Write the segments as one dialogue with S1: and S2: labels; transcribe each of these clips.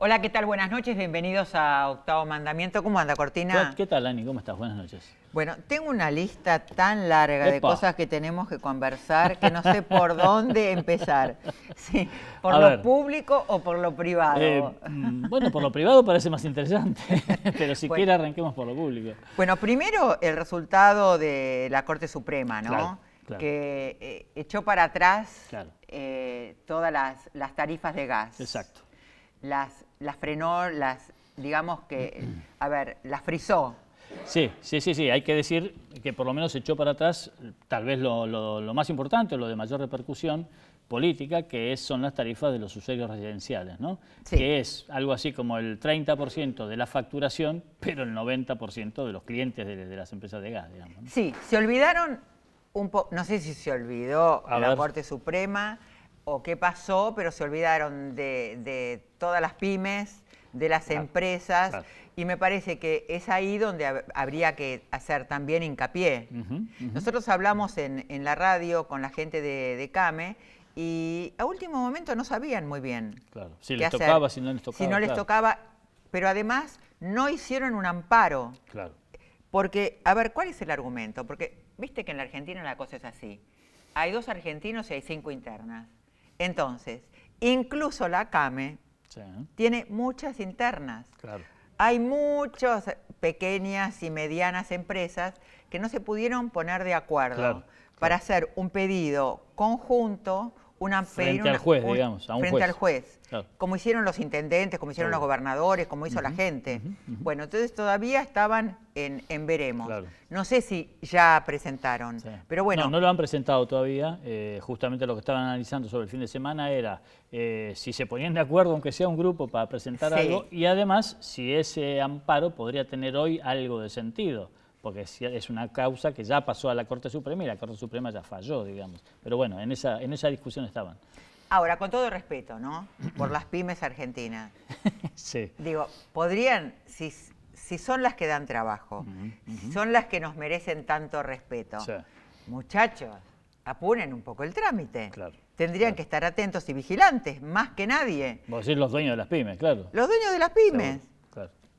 S1: Hola, ¿qué tal? Buenas noches, bienvenidos a Octavo Mandamiento. ¿Cómo anda, Cortina?
S2: ¿Qué tal, Ani? ¿Cómo estás? Buenas noches.
S1: Bueno, tengo una lista tan larga de cosas que tenemos que conversar que no sé por dónde empezar. Sí, ¿por lo público o por lo privado?
S2: Bueno, por lo privado parece más interesante, pero si quiere arranquemos por lo público.
S1: Bueno, primero el resultado de la Corte Suprema, ¿no?
S2: Claro.
S1: Que echó para atrás todas las tarifas de gas.
S2: Exacto.
S1: Las frenó, digamos que, a ver, las frizó.
S2: Sí, hay que decir que por lo menos echó para atrás tal vez lo más importante, lo de mayor repercusión política, que son las tarifas de los usuarios residenciales, ¿no? Sí. Que es algo así como el 30% de la facturación, pero el 90% de los clientes de las empresas de gas, digamos, ¿no?
S1: Sí, se olvidaron un poco, no sé si se olvidó la Corte Suprema o qué pasó, pero se olvidaron de todas las pymes, de las empresas, y me parece que es ahí donde habría que hacer también hincapié. Nosotros hablamos en la radio con la gente de CAME y a último momento no sabían muy bien
S2: si les tocaba, si no les tocaba.
S1: Si no les tocaba, pero además no hicieron un amparo. Porque, a ver, ¿cuál es el argumento? Porque viste que en la Argentina la cosa es así. Hay 2 argentinos y hay 5 internas. Entonces, incluso la CAME tiene muchas internas. Hay muchas pequeñas y medianas empresas que no se pudieron poner de acuerdo para hacer un pedido conjunto,
S2: frente al juez, digamos, a un
S1: frente al juez.
S2: Claro.
S1: Como hicieron los intendentes, como hicieron los gobernadores, como hizo la gente. Bueno, entonces todavía estaban en veremos. No sé si ya presentaron, pero bueno.
S2: No lo han presentado todavía. Justamente lo que estaban analizando sobre el fin de semana era si se ponían de acuerdo, aunque sea un grupo, para presentar algo, y además si ese amparo podría tener hoy algo de sentido, porque es una causa que ya pasó a la Corte Suprema y la Corte Suprema ya falló, digamos. Pero bueno, en esa discusión estaban.
S1: Ahora, con todo respeto, ¿no? Por las pymes argentinas. Digo, podrían, si son las que dan trabajo, si son las que nos merecen tanto respeto, muchachos, apuren un poco el trámite. Tendrían que estar atentos y vigilantes, más que nadie.
S2: Vos decís los dueños de las pymes, claro.
S1: Los dueños de las pymes.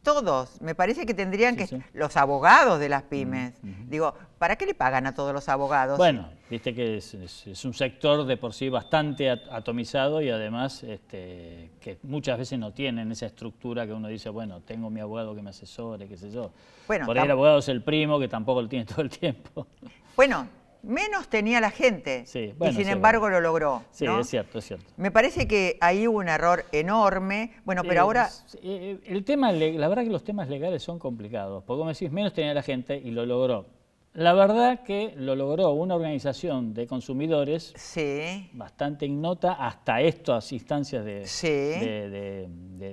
S1: Todos, me parece que tendrían los abogados de las pymes. Digo, ¿para qué le pagan a todos los abogados?
S2: Bueno, viste que es un sector de por sí bastante atomizado y además que muchas veces no tienen esa estructura que uno dice, bueno, tengo mi abogado que me asesore, qué sé yo. Bueno, por ahí el abogado es el primo que tampoco lo tiene todo el tiempo.
S1: Bueno, menos tenía la gente y sin embargo lo logró.
S2: Sí,
S1: ¿no?
S2: es cierto.
S1: Me parece que ahí hubo un error enorme. Bueno, pero ahora...
S2: El tema, la verdad que los temas legales son complicados, porque como decís, menos tenía la gente y lo logró. La verdad que lo logró una organización de consumidores bastante ignota hasta estas instancias de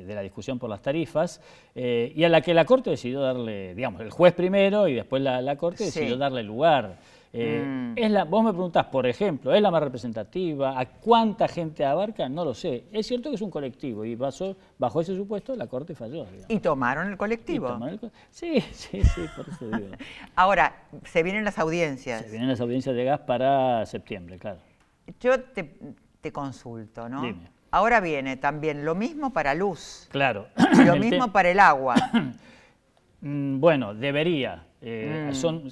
S2: la discusión por las tarifas, y a la que la Corte decidió darle, digamos, el juez primero y después la Corte decidió darle lugar. Vos me preguntás, por ejemplo, ¿es la más representativa? ¿A cuánta gente abarca? No lo sé. Es cierto que es un colectivo y bajo ese supuesto la Corte falló. Digamos.
S1: ¿Y tomaron el colectivo?
S2: Sí, por eso digo.
S1: Ahora, se vienen las audiencias.
S2: Se vienen las audiencias de gas para septiembre, claro.
S1: Yo te consulto, ¿no?
S2: Dime.
S1: Ahora viene también lo mismo para luz.
S2: Claro.
S1: Lo mismo para el agua.
S2: Bueno, debería.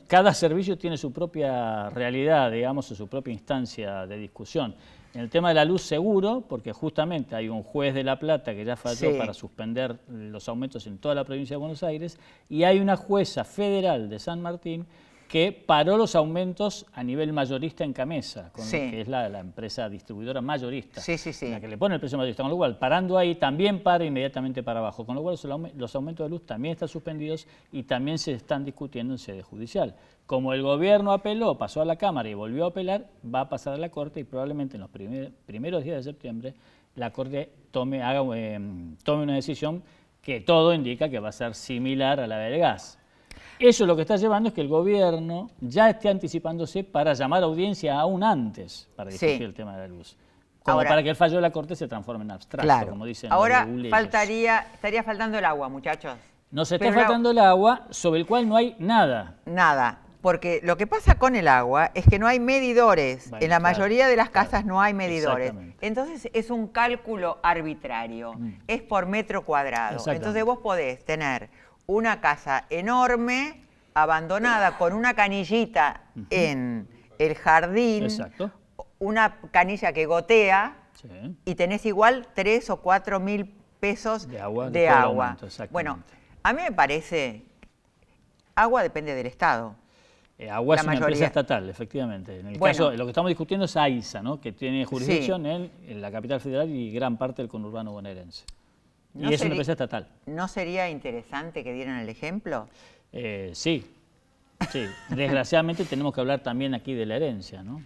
S2: Cada servicio tiene su propia realidad, digamos, o su propia instancia de discusión. En el tema de la luz seguro, porque justamente hay un juez de La Plata que ya falló para suspender los aumentos en toda la provincia de Buenos Aires, y hay una jueza federal de San Martín que paró los aumentos a nivel mayorista en Camesa, que es la empresa distribuidora mayorista, la que le pone el precio mayorista, con lo cual, parando ahí, también para inmediatamente para abajo, con lo cual los aumentos de luz también están suspendidos y también se están discutiendo en sede judicial. Como el gobierno apeló, pasó a la Cámara y volvió a apelar, va a pasar a la Corte y probablemente en los primeros días de septiembre la Corte tome una decisión que todo indica que va a ser similar a la del gas. Eso lo que está llevando es que el gobierno ya esté anticipándose para llamar a audiencia aún antes para discutir el tema de la luz. Como para que el fallo de la Corte se transforme en abstracto, como dicen.
S1: Ahora estaría faltando el agua, muchachos.
S2: Nos está faltando el agua, sobre el cual no hay nada.
S1: Nada. Porque lo que pasa con el agua es que no hay medidores. En la mayoría de las casas no hay medidores. Entonces es un cálculo arbitrario. Es por metro cuadrado. Entonces vos podés tener una casa enorme, abandonada, con una canillita en el jardín, una canilla que gotea, y tenés igual 3 o 4 mil pesos de agua. Bueno, a mí me parece, agua depende del Estado.
S2: Agua es una empresa estatal, efectivamente. En el caso, lo que estamos discutiendo es AISA, ¿no? Que tiene jurisdicción en la capital federal y gran parte del conurbano bonaerense. Y es una empresa estatal.
S1: ¿No sería interesante que dieran el ejemplo?
S2: Sí. Desgraciadamente tenemos que hablar también aquí de la herencia, ¿no?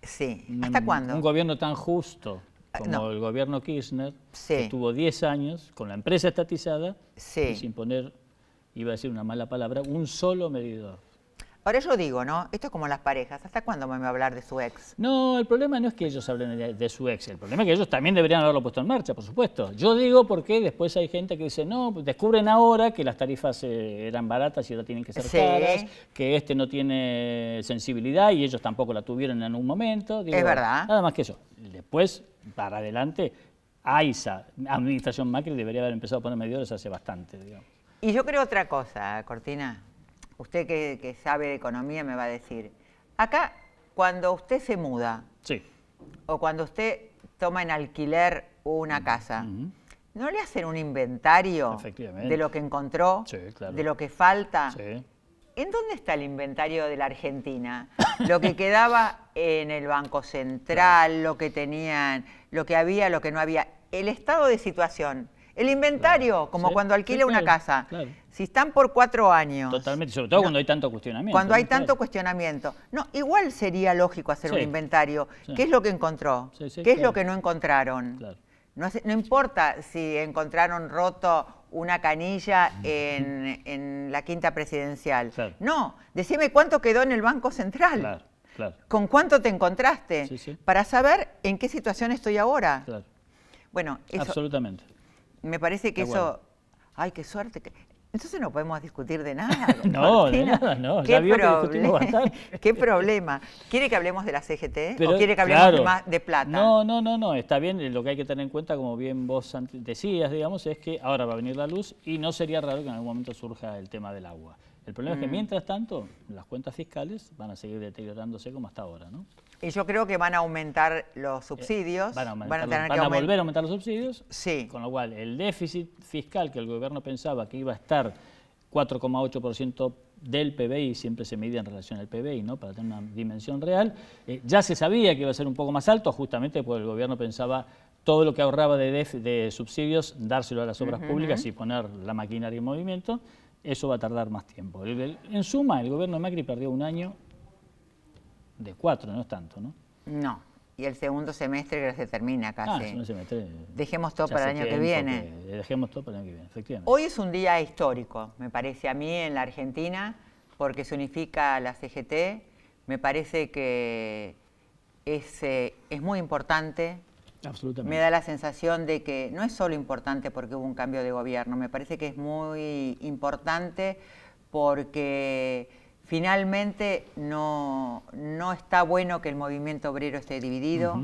S1: Sí. ¿Hasta cuándo?
S2: Un gobierno tan justo como el gobierno Kirchner, que tuvo 10 años con la empresa estatizada y sin poner, iba a decir una mala palabra, un solo medidor.
S1: Ahora yo digo, ¿no? Esto es como las parejas. ¿Hasta cuándo me va a hablar de su ex?
S2: No, el problema no es que ellos hablen de su ex. El problema es que ellos también deberían haberlo puesto en marcha, por supuesto. Yo digo porque después hay gente que dice, no, descubren ahora que las tarifas eran baratas y ahora tienen que ser caras, que este no tiene sensibilidad y ellos tampoco la tuvieron en un momento. Digo,
S1: es verdad.
S2: Nada más que eso. Después, para adelante, AISA, Administración Macri, debería haber empezado a poner medidores hace bastante, digamos.
S1: Y yo creo otra cosa, Cortina. Usted que sabe de economía me va a decir, acá cuando usted se muda o cuando usted toma en alquiler una casa, ¿no le hacen un inventario de lo que encontró, de lo que falta? ¿En dónde está el inventario de la Argentina? Lo que quedaba en el Banco Central, lo que tenían, lo que había, lo que no había, el estado de situación. El inventario, como cuando alquila una casa. Si están por 4 años.
S2: Totalmente, sobre todo cuando hay tanto cuestionamiento.
S1: Cuando hay tanto cuestionamiento. No, igual sería lógico hacer un inventario. ¿Qué es lo que encontró? ¿Qué es lo que no encontraron? No importa si encontraron roto una canilla en la Quinta Presidencial. No, decime cuánto quedó en el Banco Central. ¿Con cuánto te encontraste? Para saber en qué situación estoy ahora. Bueno, eso,
S2: absolutamente.
S1: Me parece que eso... ¡Ay, qué suerte! Entonces no podemos discutir de nada.
S2: No, de nada, no. Ya vio que discutimos bastante.
S1: ¿Qué problema? ¿Quiere que hablemos de la CGT? ¿O quiere que hablemos más de plata?
S2: No. Está bien. Lo que hay que tener en cuenta, como bien vos decías, digamos, es que ahora va a venir la luz y no sería raro que en algún momento surja el tema del agua. El problema es que mientras tanto, las cuentas fiscales van a seguir deteriorándose como hasta ahora, ¿no?
S1: Y yo creo que van a aumentar los subsidios.
S2: Van a volver a aumentar los subsidios. Con lo cual, el déficit fiscal que el gobierno pensaba que iba a estar 4,8% del PBI, siempre se medía en relación al PBI, ¿no? Para tener una dimensión real, ya se sabía que iba a ser un poco más alto, justamente porque el gobierno pensaba todo lo que ahorraba de subsidios, dárselo a las obras públicas y poner la maquinaria en movimiento. Eso va a tardar más tiempo. En suma, el gobierno de Macri perdió un año de 4, no es tanto, ¿no?
S1: No, y el segundo semestre que se termina casi.
S2: El segundo semestre.
S1: Dejemos todo para el año que viene.
S2: Dejemos todo para el año que viene, efectivamente.
S1: Hoy es un día histórico, me parece a mí, en la Argentina, porque se unifica la CGT. Me parece que es muy importante.
S2: Absolutamente.
S1: Me da la sensación de que no es solo importante porque hubo un cambio de gobierno, me parece que es muy importante porque finalmente no está bueno que el movimiento obrero esté dividido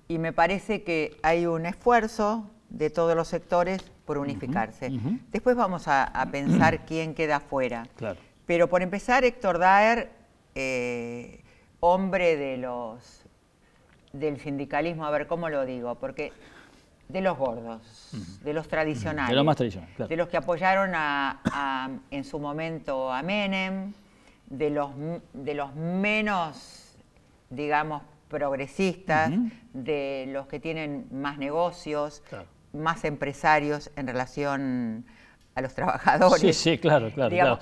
S1: y me parece que hay un esfuerzo de todos los sectores por unificarse. Después vamos a pensar quién queda afuera. Pero por empezar, Héctor Daer, hombre del sindicalismo, a ver cómo lo digo, porque de los gordos, de los tradicionales,
S2: de los más tradicionales,
S1: de los que apoyaron en su momento a Menem, de los menos, digamos, progresistas, de los que tienen más negocios, más empresarios en relación a los trabajadores.
S2: Sí, claro.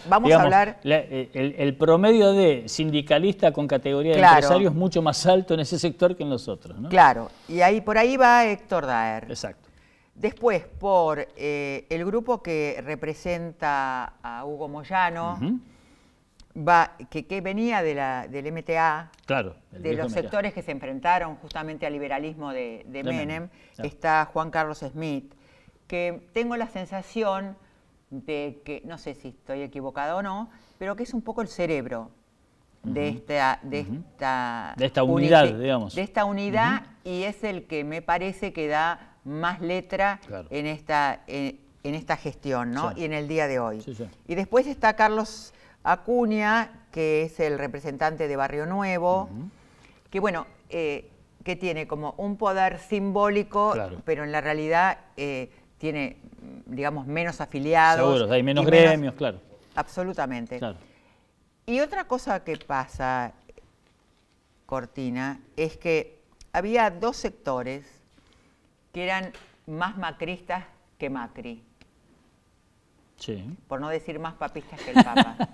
S1: Vamos a hablar...
S2: El promedio de sindicalista con categoría de empresario es mucho más alto en ese sector que en los otros, ¿no?
S1: Claro, y por ahí va Héctor Daer.
S2: Exacto.
S1: Después, por el grupo que representa a Hugo Moyano, que venía del MTA, de los sectores que se enfrentaron justamente al liberalismo de Menem, está Juan Carlos Smith, que tengo la sensación de que, no sé si estoy equivocada o no, pero que es un poco el cerebro de esta
S2: unidad, digamos.
S1: De esta unidad, y es el que me parece que da más letra en esta gestión, ¿no? Sí. Y en el día de hoy. Sí, sí. Y después está Carlos Acuña, que es el representante de Barrio Nuevo, que bueno, que tiene como un poder simbólico, pero en la realidad tiene, digamos, menos afiliados.
S2: Seguro, hay menos gremios, claro.
S1: Absolutamente. Claro. Y otra cosa que pasa, Cortina, es que había dos sectores que eran más macristas que Macri. Sí. Por no decir más papistas que el Papa.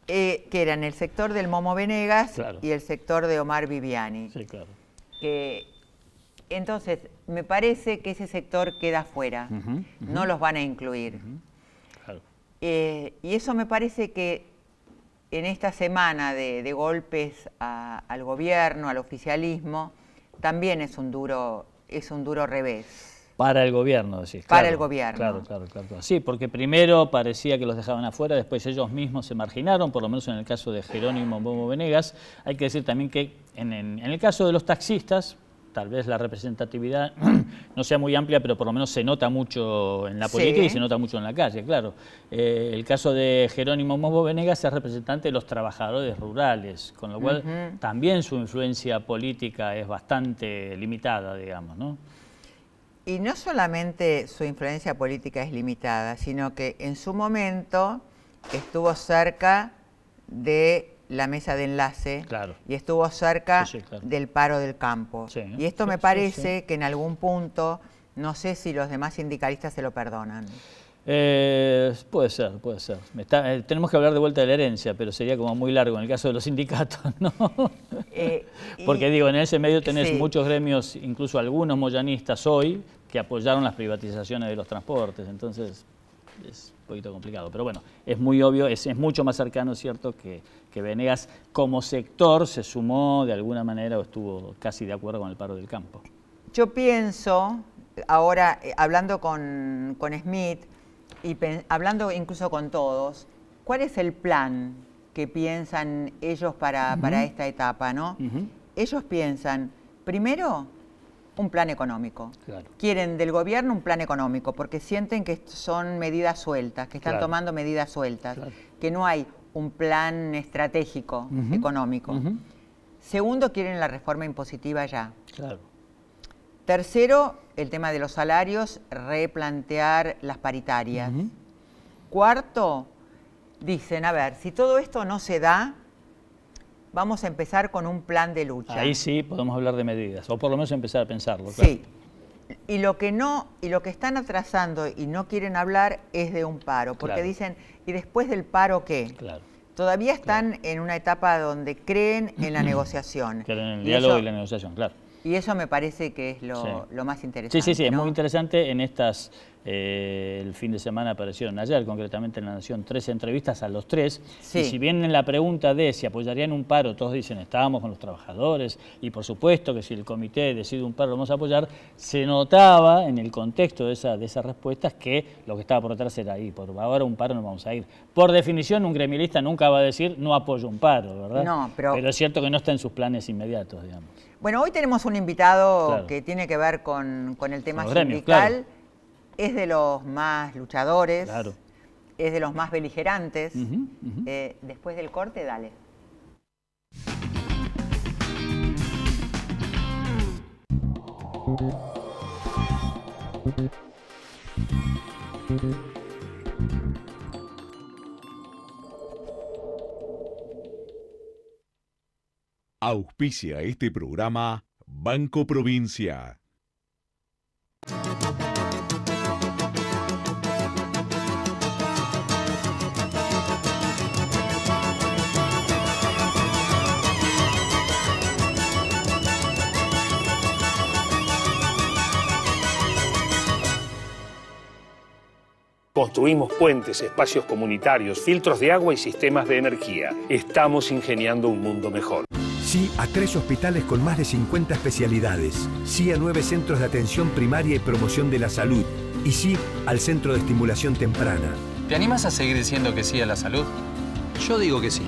S1: Que eran el sector del Momo Venegas y el sector de Omar Viviani. Sí, claro. Entonces, me parece que ese sector queda fuera. No los van a incluir. Claro. Y eso me parece que en esta semana de golpes al gobierno, al oficialismo, también es un duro revés.
S2: Para el gobierno, decís.
S1: Para el gobierno.
S2: Claro. Sí, porque primero parecía que los dejaban afuera, después ellos mismos se marginaron, por lo menos en el caso de Jerónimo Momo Venegas. Hay que decir también que en el caso de los taxistas, tal vez la representatividad no sea muy amplia, pero por lo menos se nota mucho en la política y se nota mucho en la calle, claro. El caso de Jerónimo Momo Venegas es representante de los trabajadores rurales, con lo cual también su influencia política es bastante limitada, digamos, ¿no?
S1: Y no solamente su influencia política es limitada, sino que en su momento estuvo cerca de la mesa de enlace y estuvo cerca del paro del campo. Sí, y esto me parece que en algún punto, no sé si los demás sindicalistas se lo perdonan.
S2: Puede ser. Tenemos que hablar de vuelta de la herencia, pero sería como muy largo en el caso de los sindicatos, ¿no? Porque digo, en ese medio tenés muchos gremios, incluso algunos moyanistas hoy, que apoyaron las privatizaciones de los transportes, entonces es un poquito complicado. Pero bueno, es muy obvio, es mucho más cercano, ¿cierto?, que Venegas como sector se sumó de alguna manera o estuvo casi de acuerdo con el paro del campo.
S1: Yo pienso, ahora hablando con Smith y hablando incluso con todos, ¿cuál es el plan que piensan ellos para esta etapa, ¿no? Ellos piensan, primero, un plan económico. Claro. Quieren del gobierno un plan económico porque sienten que son medidas sueltas, que están tomando medidas sueltas, que no hay un plan estratégico económico. Segundo, quieren la reforma impositiva ya. Claro. Tercero, el tema de los salarios, replantear las paritarias. Cuarto, dicen, a ver, si todo esto no se da, vamos a empezar con un plan de lucha.
S2: Ahí sí podemos hablar de medidas, o por lo menos empezar a pensarlo. Claro.
S1: Sí. Y lo que están atrasando y no quieren hablar es de un paro, porque dicen, ¿y después del paro qué? Claro. Todavía están en una etapa donde creen en la negociación.
S2: Creen en el diálogo y la negociación, claro.
S1: Y eso me parece que es lo más interesante.
S2: Sí, ¿no? Es muy interesante. En estas, el fin de semana aparecieron ayer, concretamente en La Nación, 3 entrevistas a los 3. Sí. Y si bien en la pregunta de si apoyarían un paro, todos dicen, estábamos con los trabajadores, y por supuesto que si el comité decide un paro lo vamos a apoyar, se notaba en el contexto de esas respuestas que lo que estaba por detrás era ahí, por ahora un paro no vamos a ir. Por definición, un gremialista nunca va a decir, no apoyo un paro, ¿verdad?
S1: No, pero
S2: es cierto que no está en sus planes inmediatos, digamos.
S1: Bueno, hoy tenemos un invitado que tiene que ver con el tema sindical. Es de los más luchadores, es de los más beligerantes. Después del corte, dale.
S3: Auspicia este programa Banco Provincia.
S4: Construimos puentes, espacios comunitarios, filtros de agua y sistemas de energía. Estamos ingeniando un mundo mejor.
S5: Sí a 3 hospitales con más de 50 especialidades. Sí a 9 centros de atención primaria y promoción de la salud. y sí al Centro de Estimulación Temprana.
S6: ¿Te animas a seguir diciendo que sí a la salud? Yo digo que sí.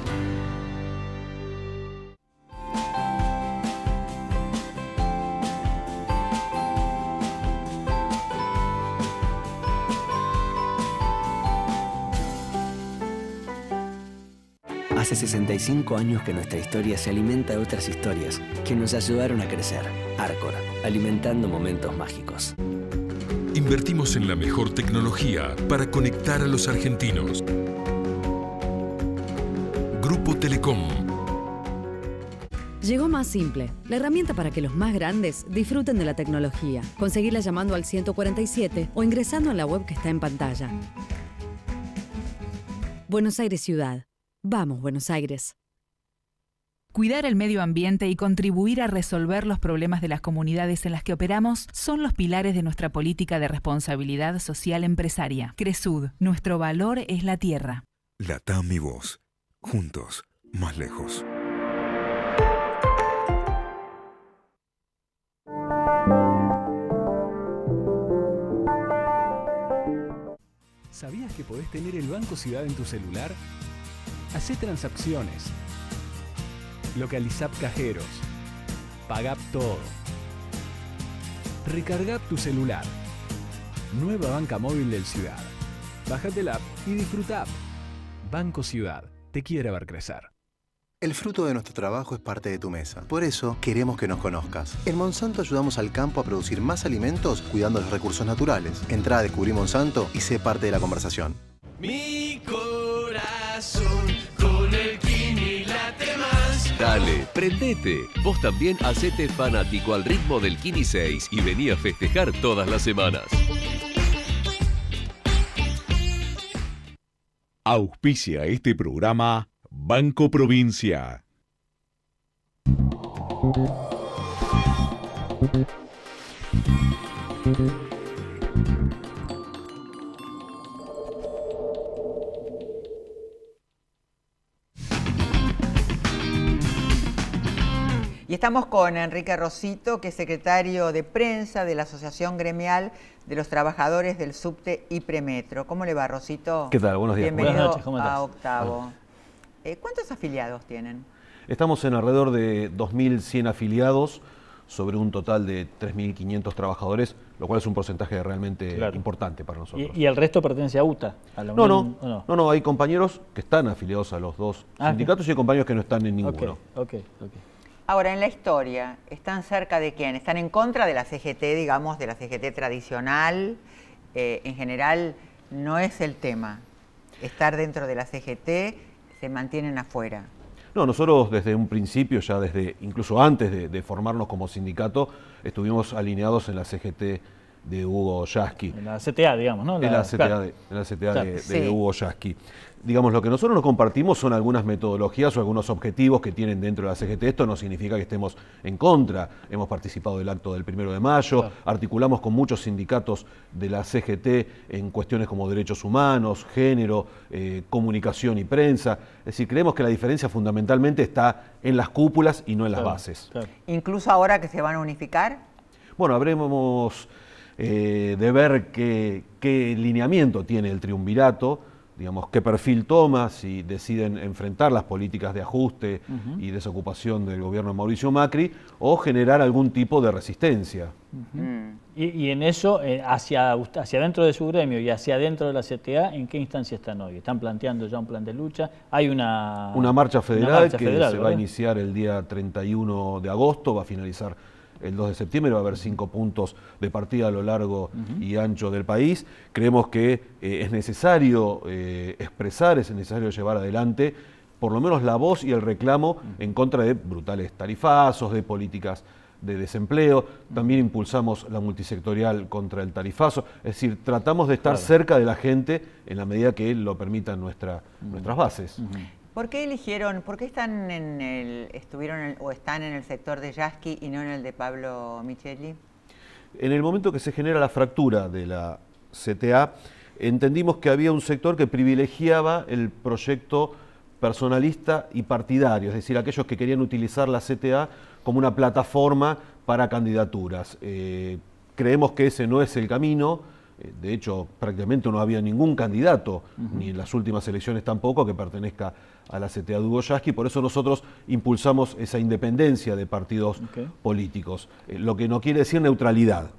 S7: Hace 65 años que nuestra historia se alimenta de otras historias que nos ayudaron a crecer. Arcor, alimentando momentos mágicos.
S8: Invertimos en la mejor tecnología para conectar a los argentinos. Grupo Telecom.
S9: Llegó Más Simple, la herramienta para que los más grandes disfruten de la tecnología. Conseguirla llamando al 147 o ingresando en la web que está en pantalla. Buenos Aires Ciudad. Vamos, Buenos Aires.
S10: Cuidar el medio ambiente y contribuir a resolver los problemas de las comunidades en las que operamos son los pilares de nuestra política de responsabilidad social empresaria. Cresud, nuestro valor es la tierra.
S5: LATAM y vos, juntos, más lejos.
S11: ¿Sabías que podés tener el Banco Ciudad en tu celular? Hacé transacciones. Localizá cajeros. Pagá todo. Recargá tu celular. Nueva banca móvil del Ciudad. Bájate la app y disfruta. Banco Ciudad. Te quiere ver crecer.
S12: El fruto de nuestro trabajo es parte de tu mesa. Por eso, queremos que nos conozcas. En Monsanto ayudamos al campo a producir más alimentos cuidando los recursos naturales. Entrá a Descubrí Monsanto y sé parte de la conversación.
S13: Mi corazón con el Kini late más.
S14: Dale, prendete. Vos también hacete fanático al ritmo del Kini 6 y vení a festejar todas las semanas.
S3: Auspicia este programa Banco Provincia.
S1: Y estamos con Enrique Rosito, que es secretario de prensa de la Asociación Gremial de los Trabajadores del Subte y Premetro. ¿Cómo le va, Rosito?
S15: ¿Qué tal? Buenos días.
S1: Bienvenido.
S15: Buenas noches, ¿cómo estás?
S1: A Octavo. ¿Cuántos afiliados tienen?
S15: Estamos en alrededor de 2.100 afiliados sobre un total de 3.500 trabajadores, lo cual es un porcentaje realmente importante para nosotros.
S2: ¿Y el resto pertenece a UTA? ¿A la
S15: Unión? No, hay compañeros que están afiliados a los dos sindicatos y hay compañeros que no están en ninguno.
S2: Okay.
S1: Ahora, en la historia, ¿están cerca de quién? ¿Están en contra de la CGT, digamos, de la CGT tradicional? En general, no es el tema. Estar dentro de la CGT, se mantienen afuera.
S15: No, nosotros desde un principio, ya incluso antes de formarnos como sindicato, estuvimos alineados en la CGT de Hugo Yasky.
S2: En la CTA, digamos, ¿no?
S15: En la CTA de Hugo Yasky. Digamos, lo que nosotros nos compartimos son algunas metodologías o algunos objetivos que tienen dentro de la CGT. Esto no significa que estemos en contra. Hemos participado del acto del 1 de mayo, articulamos con muchos sindicatos de la CGT en cuestiones como derechos humanos, género, comunicación y prensa. Es decir, creemos que la diferencia fundamentalmente está en las cúpulas y no en las bases.
S1: ¿Incluso ahora que se van a unificar?
S15: Bueno, habremos de ver qué lineamiento tiene el triunvirato, digamos, qué perfil toma, si deciden enfrentar las políticas de ajuste y desocupación del gobierno de Mauricio Macri o generar algún tipo de resistencia.
S2: Y en eso, hacia dentro de su gremio y hacia adentro de la CTA, ¿en qué instancia están hoy? ¿Están planteando ya un plan de lucha? Hay una
S15: marcha federal se va a iniciar el día 31 de agosto, va a finalizar el 2 de septiembre, va a haber 5 puntos de partida a lo largo y ancho del país. Creemos que es necesario expresar, es necesario llevar adelante por lo menos la voz y el reclamo en contra de brutales tarifazos, de políticas de desempleo. También impulsamos la multisectorial contra el tarifazo. Es decir, tratamos de estar cerca de la gente en la medida que lo permitan nuestras bases.
S1: ¿Por qué están están en el sector de Yasky y no en el de Pablo Micheli?
S15: En el momento que se genera la fractura de la CTA, entendimos que había un sector que privilegiaba el proyecto personalista y partidario, es decir, aquellos que querían utilizar la CTA como una plataforma para candidaturas. Creemos que ese no es el camino. De hecho, prácticamente no había ningún candidato, ni en las últimas elecciones tampoco, que pertenezca a la CTA de Hugo Yasky. Por eso nosotros impulsamos esa independencia de partidos políticos. Lo que no quiere decir neutralidad.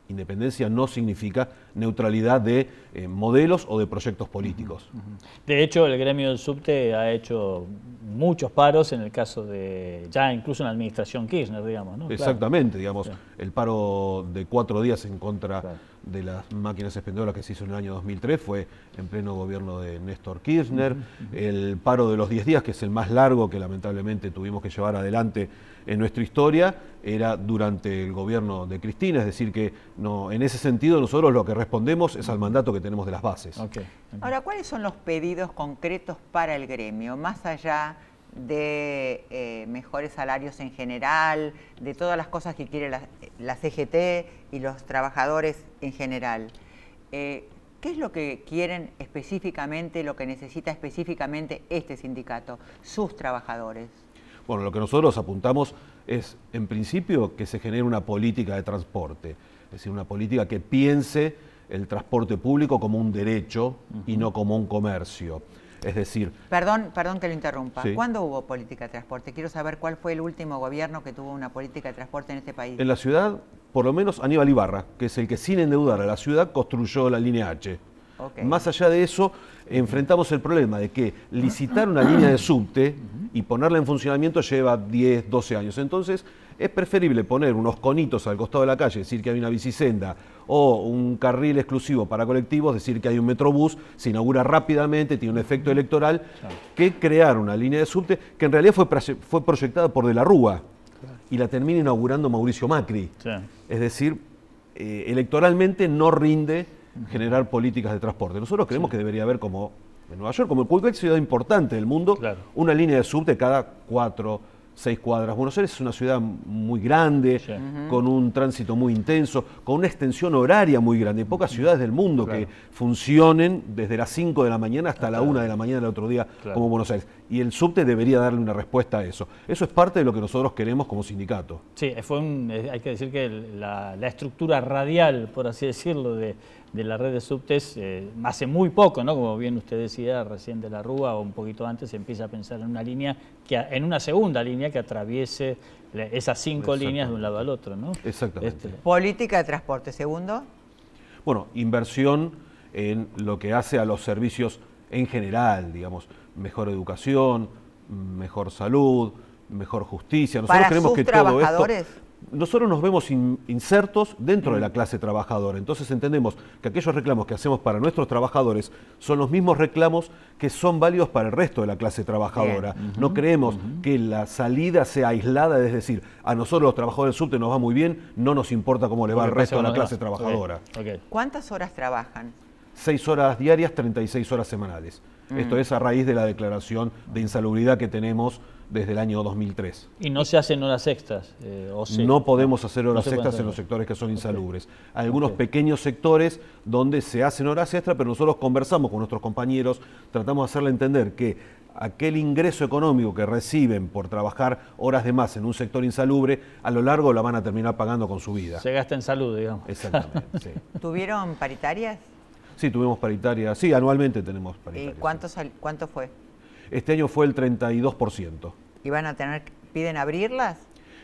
S15: Independencia no significa neutralidad de modelos o de proyectos políticos.
S2: De hecho, el gremio del subte ha hecho muchos paros en el caso de, ya incluso en la administración Kirchner, digamos, ¿no?
S15: Exactamente, digamos, el paro de 4 días en contra de las máquinas expendedoras que se hizo en el año 2003 fue en pleno gobierno de Néstor Kirchner. El paro de los 10 días, que es el más largo que lamentablemente tuvimos que llevar adelante en nuestra historia, era durante el gobierno de Cristina, es decir que no, en ese sentido nosotros lo que respondemos es al mandato que tenemos de las bases.
S1: Ahora, ¿cuáles son los pedidos concretos para el gremio, más allá de mejores salarios en general, de todas las cosas que quiere la CGT y los trabajadores en general? ¿Qué es lo que quieren específicamente, lo que necesita específicamente este sindicato, sus trabajadores?
S15: Bueno, lo que nosotros apuntamos es, en principio, que se genere una política de transporte, es decir, una política que piense el transporte público como un derecho y no como un comercio. Es decir...
S1: Perdón que lo interrumpa.
S15: Sí.
S1: ¿Cuándo hubo política de transporte? Quiero saber cuál fue el último gobierno que tuvo una política de transporte en este país.
S15: En la ciudad, por lo menos Aníbal Ibarra, que es el que sin endeudar a la ciudad construyó la línea H. Más allá de eso, enfrentamos el problema de que licitar una línea de subte y ponerla en funcionamiento lleva 10, 12 años. Entonces, es preferible poner unos conitos al costado de la calle, decir que hay una bicisenda o un carril exclusivo para colectivos, decir que hay un metrobús, se inaugura rápidamente, tiene un efecto electoral, que crear una línea de subte que en realidad fue proyectada por De la Rúa y la termina inaugurando Mauricio Macri. Es decir, electoralmente no rinde generar políticas de transporte. Nosotros creemos que debería haber, como en Nueva York, como en cualquier ciudad importante del mundo, una línea de subte cada 4, 6 cuadras. Buenos Aires es una ciudad muy grande, con un tránsito muy intenso, con una extensión horaria muy grande. Hay pocas ciudades del mundo que funcionen desde las 5 de la mañana hasta la 1 de la mañana del otro día, como Buenos Aires. Y el subte debería darle una respuesta a eso. Eso es parte de lo que nosotros queremos como sindicato.
S2: Sí, hay que decir que la estructura radial, por así decirlo, de la red de subtes, hace muy poco, ¿no? Como bien usted decía, recién De la Rúa o un poquito antes, se empieza a pensar en una línea, en una segunda línea que atraviese esas 5 líneas de un lado al otro, ¿no?
S15: Exactamente.
S1: Política de transporte, segundo.
S15: Bueno, inversión en lo que hace a los servicios en general, digamos, mejor educación, mejor salud, mejor justicia. Nosotros creemos que todo esto, nosotros nos vemos insertos dentro de la clase trabajadora, entonces entendemos que aquellos reclamos que hacemos para nuestros trabajadores son los mismos reclamos que son válidos para el resto de la clase trabajadora. No creemos que la salida sea aislada, es decir, a nosotros los trabajadores del subte nos va muy bien, no nos importa cómo le va al resto de la clase trabajadora.
S1: ¿Cuántas horas trabajan?
S15: 6 horas diarias, 36 horas semanales. Esto es a raíz de la declaración de insalubridad que tenemos desde el año 2003.
S2: ¿Y no se hacen horas extras? ¿O sí?
S15: No podemos hacer horas extras en los sectores que son insalubres. Hay algunos pequeños sectores donde se hacen horas extras, pero nosotros conversamos con nuestros compañeros, tratamos de hacerle entender que aquel ingreso económico que reciben por trabajar horas de más en un sector insalubre, a lo largo la van a terminar pagando con su vida.
S2: Se gasta en salud, digamos.
S15: Exactamente, sí.
S1: ¿Tuvieron paritarias?
S15: Sí, tuvimos paritarias. Sí, anualmente tenemos paritarias.
S1: ¿Y cuánto fue?
S15: Este año fue el 32%.
S1: ¿Y piden abrirlas?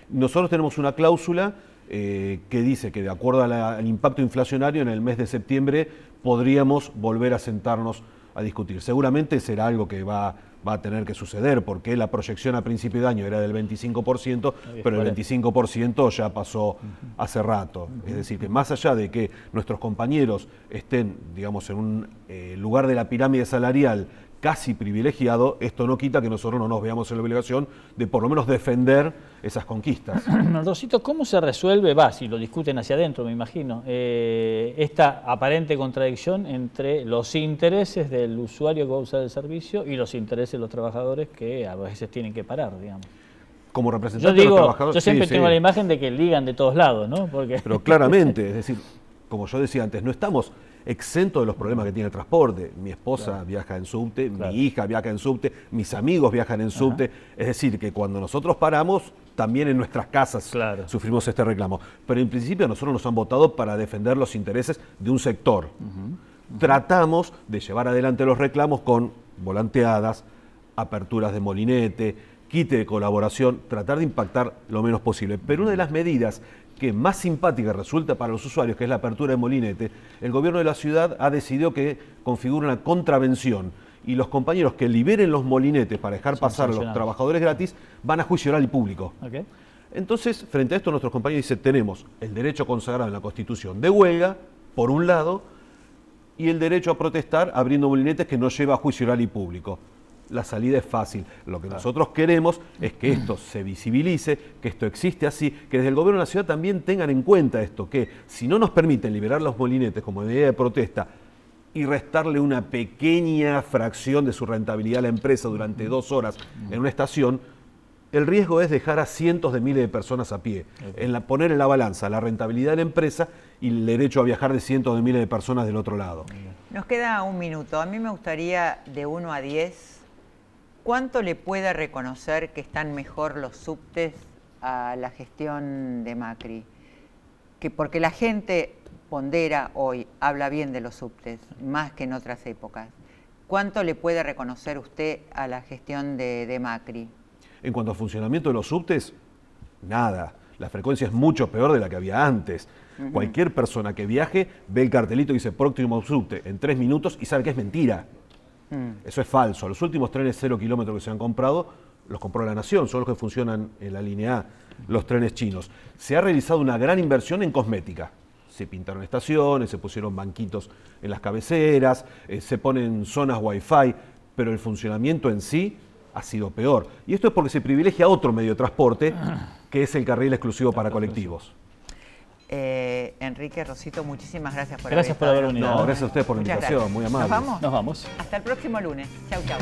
S15: Nosotros tenemos una cláusula que dice que de acuerdo al impacto inflacionario en el mes de septiembre podríamos volver a sentarnos a discutir. Seguramente será algo que va a tener que suceder porque la proyección a principio de año era del 25%, pero el 25% ya pasó hace rato. Es decir, que más allá de que nuestros compañeros estén, digamos, en un lugar de la pirámide salarial casi privilegiado, esto no quita que nosotros no nos veamos en la obligación de por lo menos defender esas conquistas.
S2: Rosito, ¿cómo se resuelve, si lo discuten hacia adentro, me imagino, esta aparente contradicción entre los intereses del usuario que va a usar el servicio y los intereses de los trabajadores que a veces tienen que parar, digamos?
S15: Como representante de los trabajadores...
S2: Yo siempre tengo la imagen de que ligan de todos lados, ¿no?
S15: Pero claramente, es decir, como yo decía antes, no estamos exento de los problemas que tiene el transporte. Mi esposa viaja en subte, mi hija viaja en subte, mis amigos viajan en subte. Es decir, que cuando nosotros paramos, también en nuestras casas sufrimos este reclamo. Pero en principio a nosotros nos han votado para defender los intereses de un sector. Tratamos de llevar adelante los reclamos con volanteadas, aperturas de molinete, quite de colaboración, tratar de impactar lo menos posible. Pero una de las medidas que más simpática resulta para los usuarios, que es la apertura de molinete, el gobierno de la ciudad ha decidido que configura una contravención y los compañeros que liberen los molinetes para dejar pasar a los trabajadores gratis van a juicio oral y público. Entonces, frente a esto, nuestros compañeros dicen, tenemos el derecho consagrado en la Constitución de huelga, por un lado, y el derecho a protestar abriendo molinetes que no lleva a juicio oral y público. La salida es fácil. Lo que nosotros queremos es que esto se visibilice, que esto existe así, que desde el gobierno de la ciudad también tengan en cuenta esto, que si no nos permiten liberar los molinetes como medida de protesta y restarle una pequeña fracción de su rentabilidad a la empresa durante 2 horas en una estación, el riesgo es dejar a cientos de miles de personas a pie. Poner en la balanza la rentabilidad de la empresa y el derecho a viajar de cientos de miles de personas del otro lado.
S1: Nos queda un minuto. A mí me gustaría, de 1 a 10, ¿cuánto le puede reconocer que están mejor los subtes a la gestión de Macri? Porque la gente pondera hoy, habla bien de los subtes, más que en otras épocas. ¿Cuánto le puede reconocer usted a la gestión de Macri?
S15: En cuanto a funcionamiento de los subtes, nada. La frecuencia es mucho peor de la que había antes. Cualquier persona que viaje ve el cartelito que dice próximo subte en 3 minutos y sabe que es mentira. Eso es falso. Los últimos trenes 0 kilómetros que se han comprado, los compró la Nación, son los que funcionan en la línea A, los trenes chinos. Se ha realizado una gran inversión en cosmética. Se pintaron estaciones, se pusieron banquitos en las cabeceras, se ponen zonas wifi, pero el funcionamiento en sí ha sido peor. Y esto es porque se privilegia otro medio de transporte, que es el carril exclusivo para colectivos.
S1: Enrique, Rosito, muchísimas gracias por
S2: haber venido.
S15: No, gracias a ustedes por la invitación, muy amable.
S1: ¿Nos vamos?
S2: Nos vamos.
S1: Hasta el próximo lunes. Chau, chau.